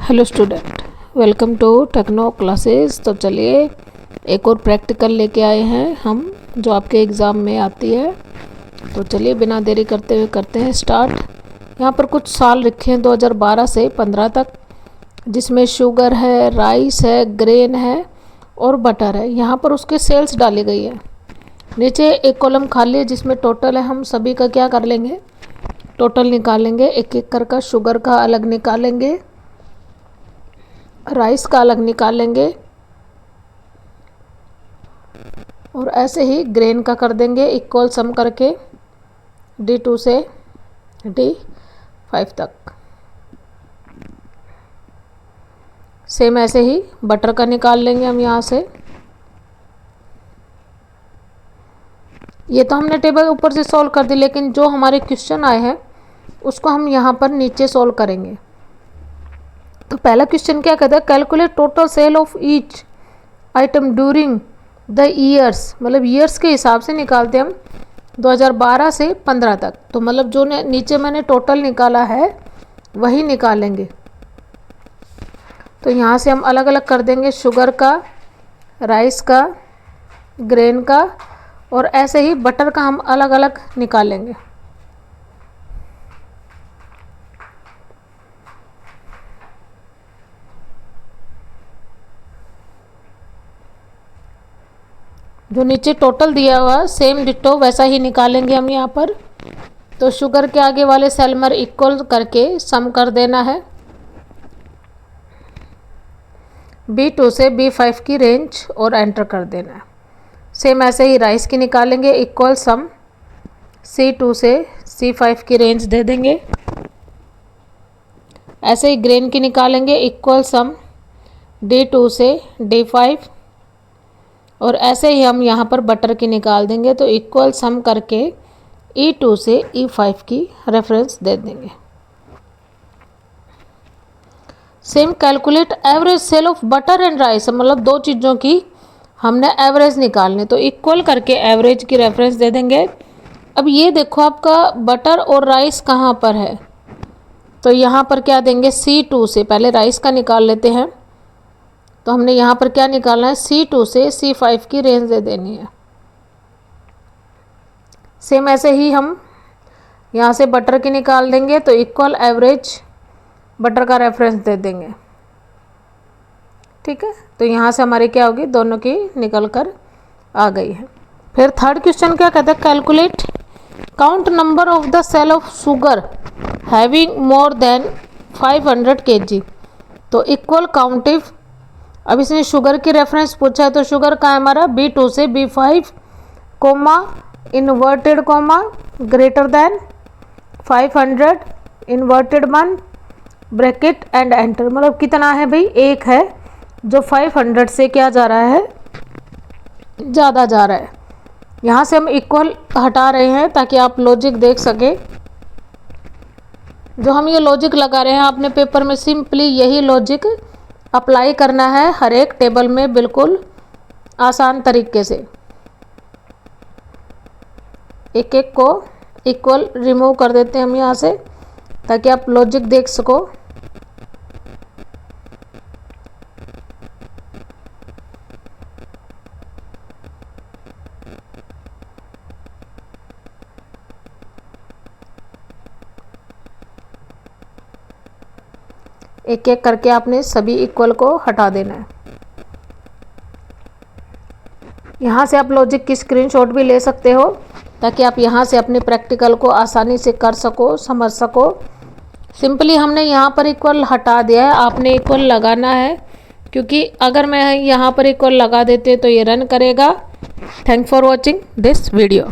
Hello student, welcome to techno classes. तो चलिए एक और प्रैक्टिकल लेके आए हैं हम, जो आपके एग्ज़ाम में आती है। तो चलिए बिना देरी करते हुए करते हैं स्टार्ट। यहाँ पर कुछ साल लिखे हैं 2012 से 15 तक, जिसमें शुगर है, राइस है, ग्रेन है और बटर है। यहाँ पर उसके सेल्स डाली गई है। नीचे एक कॉलम खाली है जिसमें टोटल है। हम सभी का क्या कर लेंगे, टोटल निकालेंगे। एक एक कर का शुगर का अलग निकालेंगे, राइस का अलग निकालेंगे और ऐसे ही ग्रेन का कर देंगे इक्वल सम करके D2 से D5 तक। सेम ऐसे ही बटर का निकाल लेंगे हम यहाँ से। ये तो हमने टेबल ऊपर से सॉल्व कर दी, लेकिन जो हमारे क्वेश्चन आए हैं उसको हम यहाँ पर नीचे सॉल्व करेंगे। तो पहला क्वेश्चन क्या कहता है, calculate total sale of each item during the years. मतलब ईयर्स के हिसाब से निकालते हम 2012 से 15 तक। तो मतलब जो नीचे मैंने टोटल निकाला है वही निकालेंगे। तो यहाँ से हम अलग अलग कर देंगे, शुगर का, राइस का, ग्रेन का और ऐसे ही बटर का हम अलग अलग निकालेंगे। जो नीचे टोटल दिया हुआ सेम डिटो वैसा ही निकालेंगे हम यहाँ पर। तो शुगर के आगे वाले सेल में इक्वल करके सम कर देना है। B2 से B5 की रेंज और एंटर कर देना है। सेम ऐसे ही राइस की निकालेंगे, इक्वल सम C2 से C5 की रेंज दे देंगे। ऐसे ही ग्रेन की निकालेंगे, इक्वल सम D2 से D5 और ऐसे ही हम यहाँ पर बटर की निकाल देंगे। तो इक्वल सम करके E2 से E5 की रेफरेंस दे देंगे। Same calculate average sale of butter and rice. मतलब दो चीज़ों की हमने एवरेज निकालनी, तो इक्वल करके एवरेज की रेफरेंस दे देंगे। अब ये देखो आपका बटर और राइस कहाँ पर है, तो यहाँ पर क्या देंगे, C2 से। पहले राइस का निकाल लेते हैं। तो हमने यहाँ पर क्या निकालना है, C2 से C5 की रेंज दे देनी है। सेम ऐसे ही हम यहाँ से बटर की निकाल देंगे। तो इक्वल एवरेज बटर का रेफरेंस दे देंगे। ठीक है, तो यहाँ से हमारी क्या होगी, दोनों की निकल कर आ गई है। फिर थर्ड क्वेश्चन क्या कहता है, calculate count number of the sale of sugar having more than 500 kg। तो इक्वल काउंटिव। अब इसने शुगर की रेफरेंस पूछा है, तो शुगर का है हमारा B2 से B5 coma inverted coma greater than 500 inverted 1 bracket and enter. मतलब कितना है भाई, एक है जो 500 से क्या जा रहा है, ज़्यादा जा रहा है। यहाँ से हम इक्वल हटा रहे हैं ताकि आप लॉजिक देख सके। जो हम ये लॉजिक लगा रहे हैं आपने पेपर में सिंपली यही लॉजिक अप्लाई करना है हर एक टेबल में, बिल्कुल आसान तरीके से। एक एक को इक्वल रिमूव कर देते हैं हम यहाँ से ताकि आप लॉजिक देख सको। एक एक करके आपने सभी इक्वल को हटा देना है। यहाँ से आप लॉजिक की स्क्रीनशॉट भी ले सकते हो ताकि आप यहाँ से अपने प्रैक्टिकल को आसानी से कर सको, समझ सको। सिंपली हमने यहाँ पर इक्वल हटा दिया है, आपने इक्वल लगाना है, क्योंकि अगर मैं यहाँ पर इक्वल लगा देते तो ये रन करेगा। Thanks for watching this video.